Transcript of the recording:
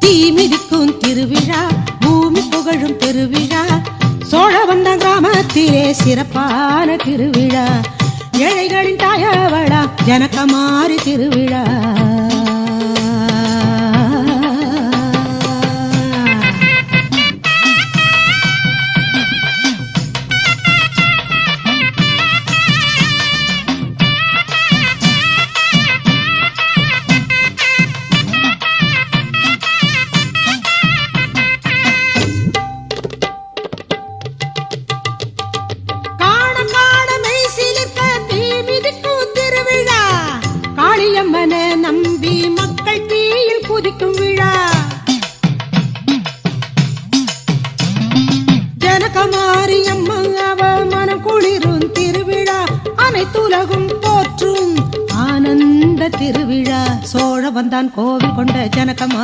தீ மிதிக்கும் திருவிழா, பூமி புகழும் திருவிழா, சோழவந்தான் கிராமத்திலே சிறப்பான திருவிழா, ஏழைகளின் தாயவளா ஜனகமாரி திருவிழா. நம்பி மக்கள் தீயில் குதிக்கும் விழா, ஜனகமாரி அம்மா அவ மனம் குளிரும் திருவிழா, அனைத்துலகும் போற்றும் ஆனந்த திருவிழா, சோழவந்தான் கோவில் கொண்ட ஜனகமா.